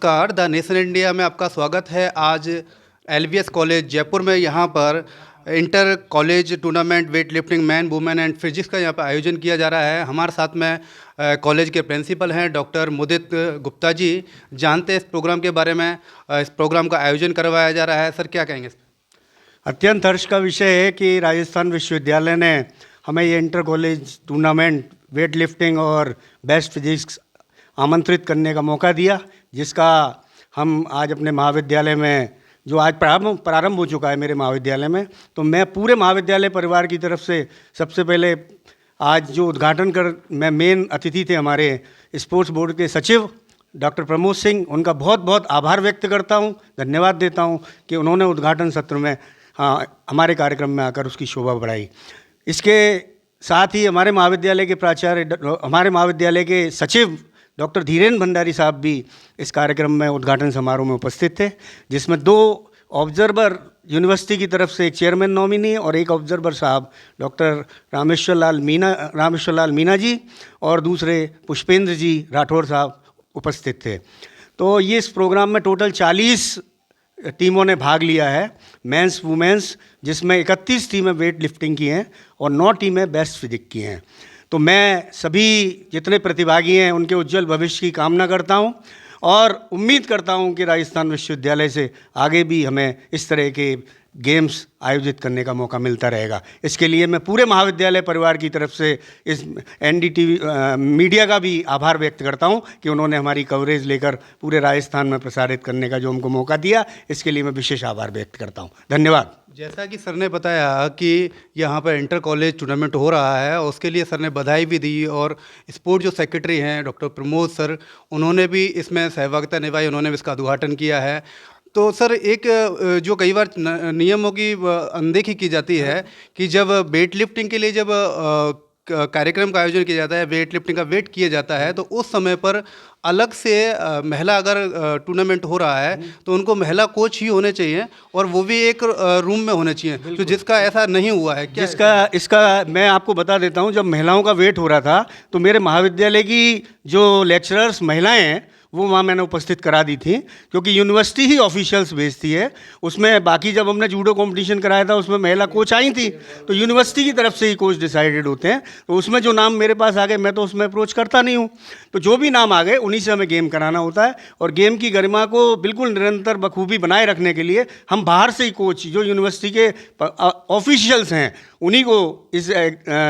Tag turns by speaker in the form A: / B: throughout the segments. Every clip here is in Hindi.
A: नमस्कार, द नेशन इंडिया में आपका स्वागत है। आज एलवीएस कॉलेज जयपुर में यहाँ पर inter college tournament weight lifting man women and physics का यहाँ पर आयोजन किया जा रहा है। हमारे साथ में कॉलेज के प्रिंसिपल हैं डॉक्टर मुदित गुप्ता जी। जानते हैं इस प्रोग्राम के बारे में। इस प्रोग्राम का आयोजन करवाया जा रहा है, सर क्या कहेंगे?
B: अत्यंत हर्ष का विषय है कि राजस्थान विश्वविद्यालय ने हमें ये inter college tournament weight lifting और बेस्ट फिजिक्स आमंत्रित करने का मौका दिया, जिसका हम आज अपने महाविद्यालय में जो आज प्रारंभ हो चुका है मेरे महाविद्यालय में, तो मैं पूरे महाविद्यालय परिवार की तरफ से सबसे पहले आज जो उद्घाटन मैं मेन अतिथि थे हमारे स्पोर्ट्स बोर्ड के सचिव डॉक्टर प्रमोद सिंह, उनका बहुत बहुत आभार व्यक्त करता हूं, धन्यवाद देता हूं कि उन्होंने उद्घाटन सत्र में हमारे कार्यक्रम में आकर उसकी शोभा बढ़ाई। इसके साथ ही हमारे महाविद्यालय के प्राचार्य, हमारे महाविद्यालय के सचिव डॉक्टर धीरेन्द्र भंडारी साहब भी इस कार्यक्रम में उद्घाटन समारोह में उपस्थित थे, जिसमें 2 ऑब्जर्वर यूनिवर्सिटी की तरफ से एक चेयरमैन नॉमिनी और एक ऑब्जर्वर साहब डॉक्टर रामेश्वर लाल मीना जी और दूसरे पुष्पेंद्र जी राठौर साहब उपस्थित थे। तो ये इस प्रोग्राम में टोटल 40 टीमों ने भाग लिया है, मेंस वुमेंस, जिसमें 31 टीमें वेट लिफ्टिंग की हैं और 9 टीमें बेस्ट फिजिक्स की हैं। तो मैं सभी जितने प्रतिभागी हैं उनके उज्जवल भविष्य की कामना करता हूं और उम्मीद करता हूं कि राजस्थान विश्वविद्यालय से आगे भी हमें इस तरह के गेम्स आयोजित करने का मौका मिलता रहेगा। इसके लिए मैं पूरे महाविद्यालय परिवार की तरफ से इस एनडीटीवी मीडिया का भी आभार व्यक्त करता हूं कि उन्होंने हमारी कवरेज लेकर पूरे राजस्थान में प्रसारित करने का जो हमको मौका दिया, इसके लिए मैं विशेष आभार व्यक्त करता हूं। धन्यवाद।
A: जैसा कि सर ने बताया कि यहाँ पर इंटर कॉलेज टूर्नामेंट हो रहा है, उसके लिए सर ने बधाई भी दी और स्पोर्ट जो सेक्रेटरी हैं डॉक्टर प्रमोद सर, उन्होंने भी इसमें सहभागिता निभाई, उन्होंने भी इसका उद्घाटन किया है। तो सर एक जो कई बार नियमों की अनदेखी की जाती है कि जब वेट लिफ्टिंग के लिए जब कार्यक्रम का आयोजन किया जाता है, वेट लिफ्टिंग का वेट किया जाता है, तो उस समय पर अलग से महिला अगर टूर्नामेंट हो रहा है तो उनको महिला कोच ही होने चाहिए और वो भी एक रूम में होने चाहिए, तो जिसका ऐसा नहीं हुआ है क्या?
B: इसका मैं आपको बता देता हूं। जब महिलाओं का वेट हो रहा था तो मेरे महाविद्यालय की जो लेक्चरर्स महिलाएं हैं वो वहाँ मैंने उपस्थित करा दी थी, क्योंकि यूनिवर्सिटी ही ऑफिशियल्स भेजती है। उसमें बाकी जब हमने जूडो कंपटीशन कराया था उसमें महिला कोच आई थी, तो यूनिवर्सिटी की तरफ से ही कोच डिसाइडेड होते हैं। तो उसमें जो नाम मेरे पास आ गए, मैं तो उसमें अप्रोच करता नहीं हूँ, तो जो भी नाम आ गए उन्हीं से हमें गेम कराना होता है। और गेम की गरिमा को बिल्कुल निरंतर बखूबी बनाए रखने के लिए हम बाहर से ही कोच जो यूनिवर्सिटी के ऑफिशियल्स हैं उन्हीं को इस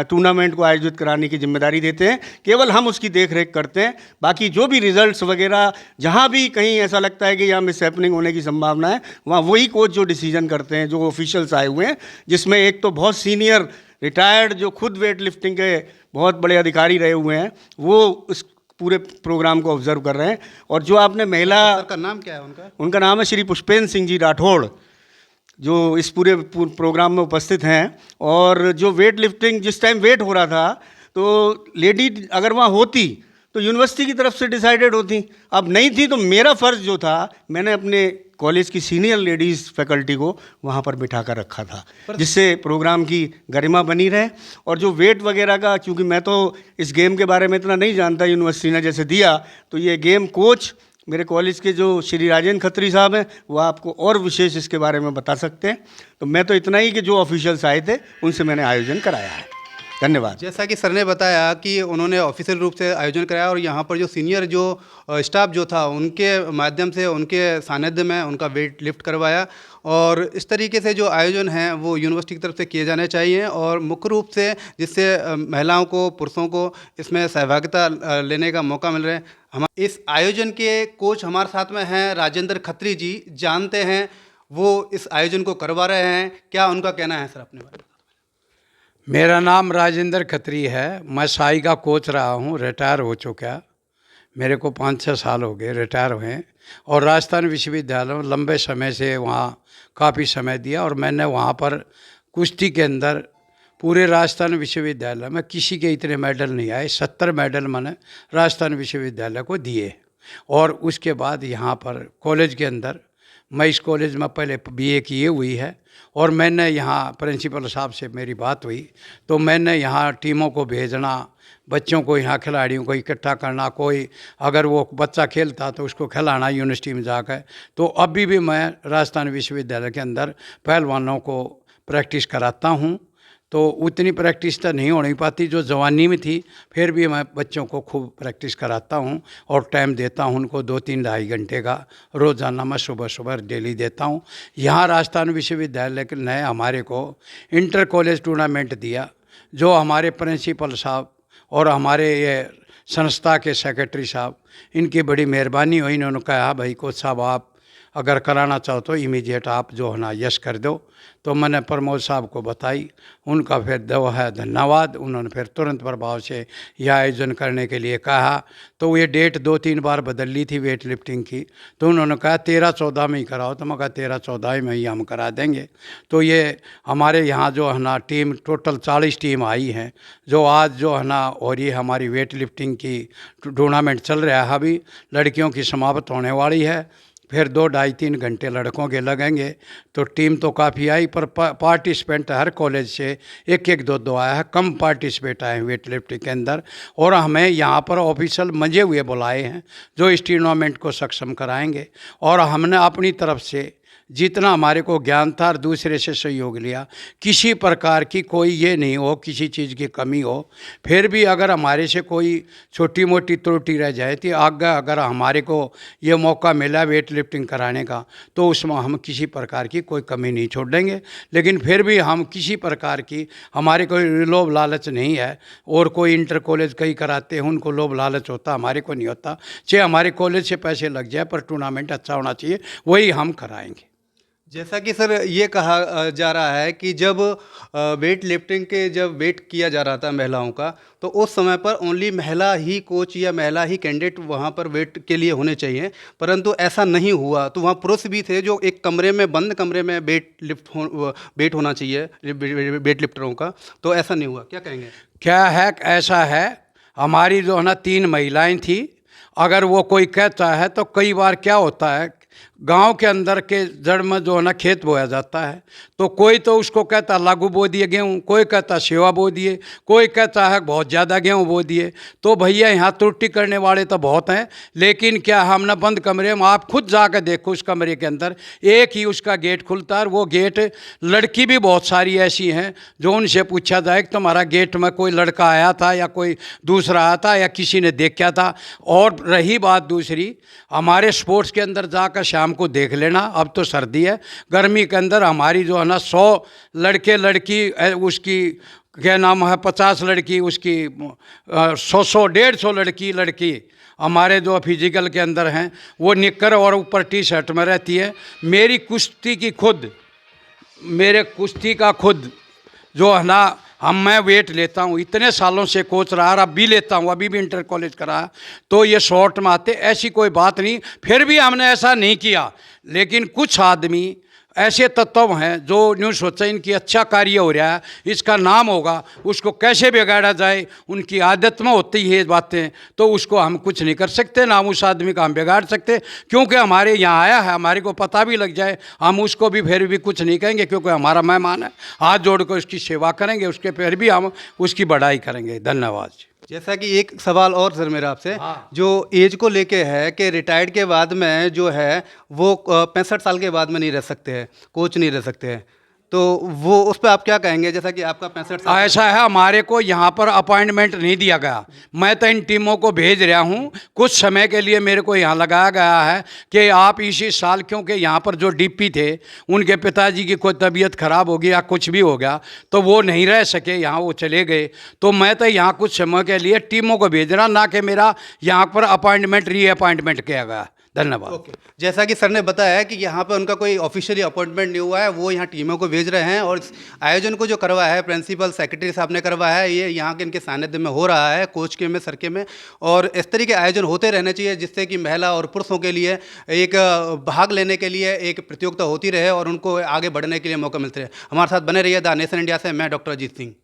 B: टूर्नामेंट को आयोजित कराने की जिम्मेदारी देते हैं। केवल हम उसकी देख रेख करते हैं, बाकी जो भी रिजल्ट्स वगैरह जहाँ भी कहीं ऐसा लगता है कि यहाँ मिस हैपनिंग होने की संभावना है, वहाँ वही कोच जो डिसीजन करते हैं, जो ऑफिशियल्स आए हुए हैं, जिसमें एक तो बहुत सीनियर रिटायर्ड जो खुद वेट लिफ्टिंग के बहुत बड़े अधिकारी रहे हुए हैं, वो इस पूरे प्रोग्राम को ऑब्जर्व कर रहे हैं। और जो आपने महिला
A: का नाम क्या है
B: उनका नाम है श्री पुष्पेंद्र सिंह जी राठौड़, जो इस पूरे प्रोग्राम में उपस्थित हैं। और जो वेट लिफ्टिंग जिस टाइम वेट हो रहा था तो लेडी अगर वहाँ होती तो यूनिवर्सिटी की तरफ से डिसाइडेड होती, अब नहीं थी तो मेरा फ़र्ज़ जो था, मैंने अपने कॉलेज की सीनियर लेडीज़ फैकल्टी को वहाँ पर बिठा कर रखा था, जिससे प्रोग्राम की गरिमा बनी रहे। और जो वेट वगैरह का, क्योंकि मैं तो इस गेम के बारे में इतना नहीं जानता, यूनिवर्सिटी ने जैसे दिया, तो ये गेम कोच मेरे कॉलेज के जो श्री राजेंद्र खत्री साहब हैं वो आपको और विशेष इसके बारे में बता सकते हैं। तो मैं तो इतना ही कि जो ऑफिशियल्स आए थे उनसे मैंने आयोजन कराया है। धन्यवाद।
A: जैसा कि सर ने बताया कि उन्होंने ऑफिशियल रूप से आयोजन कराया और यहाँ पर जो सीनियर जो स्टाफ जो था उनके माध्यम से, उनके सानिध्य में उनका वेट लिफ्ट करवाया। और इस तरीके से जो आयोजन हैं वो यूनिवर्सिटी की तरफ से किए जाने चाहिए और मुख्य रूप से जिससे महिलाओं को, पुरुषों को इसमें सहभागिता लेने का मौका मिल रहा है। हम इस आयोजन के कोच हमारे साथ में हैं राजेंद्र खत्री जी। जानते हैं वो इस आयोजन को करवा रहे हैं, क्या उनका कहना है सर अपने बारे में?
C: मेरा नाम राजेंद्र खत्री है। मैं साई का कोच रहा हूँ, रिटायर हो चुका। मेरे को 5-6 साल हो गए रिटायर हुए, और राजस्थान विश्वविद्यालय में लंबे समय से वहाँ काफ़ी समय दिया। और मैंने वहाँ पर कुश्ती के अंदर पूरे राजस्थान विश्वविद्यालय में किसी के इतने मेडल नहीं आए, 70 मेडल मैंने राजस्थान विश्वविद्यालय को दिए। और उसके बाद यहाँ पर कॉलेज के अंदर मैं इस कॉलेज में पहले बीए किए हुई है और मैंने यहाँ प्रिंसिपल साहब से मेरी बात हुई तो मैंने यहाँ टीमों को भेजना, बच्चों को यहाँ खिलाड़ियों को इकट्ठा करना, कोई अगर वो बच्चा खेलता तो उसको खिलाना यूनिवर्सिटी में जाकर। तो अभी भी मैं राजस्थान विश्वविद्यालय के अंदर पहलवानों को प्रैक्टिस कराता हूँ। तो उतनी प्रैक्टिस तो नहीं हो नहीं पाती जो जवानी में थी, फिर भी मैं बच्चों को खूब प्रैक्टिस कराता हूँ और टाइम देता हूँ उनको 2-3-2.5 घंटे का रोज़ाना मैं सुबह सुबह डेली देता हूँ। यहाँ राजस्थान विश्वविद्यालय ने हमारे को इंटर कॉलेज टूर्नामेंट दिया, जो हमारे प्रिंसिपल साहब और हमारे ये संस्था के सेक्रेटरी साहब, इनकी बड़ी मेहरबानी हुई। इन्होंने कहा भाई कोच साहब आप अगर कराना चाहो तो इमीडिएट आप जो है ना यस कर दो। तो मैंने प्रमोद साहब को बताई, उनका फिर दो है धन्यवाद। उन्होंने फिर तुरंत प्रभाव से यह आयोजन करने के लिए कहा। तो ये डेट 2-3 बार बदल ली थी वेट लिफ्टिंग की, तो उन्होंने कहा 13-14 में ही कराओ। तो मैं कहा 13-14 में ही हम करा देंगे। तो ये हमारे यहाँ जो है ना टीम टोटल 40 टीम आई हैं, जो आज जो है ना, और ये हमारी वेट लिफ्टिंग की टूर्नामेंट चल रहा है। अभी लड़कियों की समाप्त होने वाली है, फिर 2-2.5-3 घंटे लड़कों के लगेंगे। तो टीम तो काफ़ी आई, पर पार्टिसिपेंट हर कॉलेज से 1-1, 2-2 आया है। कम पार्टिसिपेट आए हैं वेट लिफ्टिंग के अंदर। और हमें यहाँ पर ऑफिशियल मंजे हुए बुलाए हैं जो इस टूर्नामेंट को सक्षम कराएंगे। और हमने अपनी तरफ से जितना हमारे को ज्ञान था और दूसरे से सहयोग लिया, किसी प्रकार की कोई ये नहीं हो किसी चीज़ की कमी हो। फिर भी अगर हमारे से कोई छोटी मोटी त्रुटि रह जाए तो आगे अगर हमारे को ये मौका मिला वेट लिफ्टिंग कराने का, तो उसमें हम किसी प्रकार की कोई कमी नहीं छोड़ेंगे। लेकिन फिर भी हम किसी प्रकार की, हमारे कोई लोभ लालच नहीं है। और कोई इंटर कॉलेज कई कराते हैं, उनको लोभ लालच होता, हमारे को नहीं होता। चाहे हमारे कॉलेज से पैसे लग जाए पर टूर्नामेंट अच्छा होना चाहिए, वही हम कराएंगे।
A: जैसा कि सर ये कहा जा रहा है कि जब वेट लिफ्टिंग के जब वेट किया जा रहा था महिलाओं का, तो उस समय पर ओनली महिला ही कोच या महिला ही कैंडिडेट वहाँ पर वेट के लिए होने चाहिए, परंतु ऐसा नहीं हुआ। तो वहाँ पुरुष भी थे जो एक कमरे में, बंद कमरे में वेट होना चाहिए वेट लिफ्टरों का, तो ऐसा नहीं हुआ। क्या कहेंगे?
C: क्या है, ऐसा है, हमारी जो है ना 3 महिलाएं थी। अगर वो कोई कहता है तो कई बार क्या होता है, गांव के अंदर के जड़ में जो है ना खेत बोया जाता है, तो कोई तो उसको कहता लागू बो दिए गेहूँ, कोई कहता सेवा बो दिए, कोई कहता है बहुत ज़्यादा गेहूँ बो दिए। तो भैया यहाँ त्रुटि करने वाले तो बहुत हैं, लेकिन क्या हमने बंद कमरे में, आप खुद जाकर देखो उस कमरे के अंदर एक ही उसका गेट खुलता है। वो गेट, लड़की भी बहुत सारी ऐसी हैं जो उनसे पूछा जाए कि तुम्हारा गेट में कोई लड़का आया था या कोई दूसरा आया था या किसी ने देखा था। और रही बात दूसरी, हमारे स्पोर्ट्स के अंदर जाकर शाम को देख लेना, अब तो सर्दी है, गर्मी के अंदर हमारी जो है ना 100 लड़के लड़की, उसकी क्या नाम है, 50 लड़की, उसकी 100 150 लड़की हमारे जो फिजिकल के अंदर हैं, वो निक्कर और ऊपर टी-शर्ट में रहती है। मेरी कुश्ती की खुद, मेरे कुश्ती का खुद जो है ना, मैं वेट लेता हूँ, इतने सालों से कोच रहा, अब भी लेता हूँ, अभी भी इंटर कॉलेज करा, तो ये शॉर्ट में आते, ऐसी कोई बात नहीं। फिर भी हमने ऐसा नहीं किया। लेकिन कुछ आदमी ऐसे तत्व हैं जो न्यू सोचा इनकी अच्छा कार्य हो रहा है, इसका नाम होगा, उसको कैसे बिगाड़ा जाए, उनकी आदत में होती है ये बातें, तो उसको हम कुछ नहीं कर सकते, ना उस आदमी का हम बिगाड़ सकते। क्योंकि हमारे यहाँ आया है, हमारे को पता भी लग जाए, हम उसको भी फिर भी कुछ नहीं कहेंगे, क्योंकि हमारा मेहमान है। हाथ जोड़ कर उसकी सेवा करेंगे, उसके फिर भी हम उसकी बढ़ाई करेंगे। धन्यवाद।
A: जैसा कि एक सवाल और सर मेरा आपसे,
C: हाँ।
A: जो एज को लेके है कि रिटायर्ड के बाद में जो है वो 65 साल के बाद में नहीं रह सकते हैं, कोच नहीं रह सकते हैं, तो वो उस पर आप क्या कहेंगे? जैसा कि आपका 65 साल
C: ऐसा है, हमारे को यहाँ पर अपॉइंटमेंट नहीं दिया गया। मैं तो इन टीमों को भेज रहा हूँ, कुछ समय के लिए मेरे को यहाँ लगाया गया है कि आप इसी साल, क्योंकि यहाँ पर जो डीपी थे उनके पिताजी की कोई तबीयत खराब हो गई या कुछ भी हो गया, तो वो नहीं रह सके, यहाँ वो चले गए। तो मैं तो यहाँ कुछ समय के लिए टीमों को भेज रहा, ना कि मेरा यहाँ पर अपॉइंटमेंट रीअपॉइंटमेंट किया गया। धन्यवाद।
A: जैसा कि सर ने बताया कि यहाँ पे उनका कोई ऑफिशियली अपॉइंटमेंट नहीं हुआ है, वो यहाँ टीमों को भेज रहे हैं। और इस आयोजन को जो करवाया है प्रिंसिपल सेक्रेटरी साहब ने करवाया है, ये यहाँ के इनके सानिध्य में हो रहा है, कोच के में, सर के में। और इस तरीके के आयोजन होते रहने चाहिए जिससे कि महिला और पुरुषों के लिए एक भाग लेने के लिए एक प्रतियोगिता होती रहे और उनको आगे बढ़ने के लिए मौका मिलते रहे। हमारे साथ बने रहिए द नेशन इंडिया से। मैं डॉक्टर अजीत सिंह।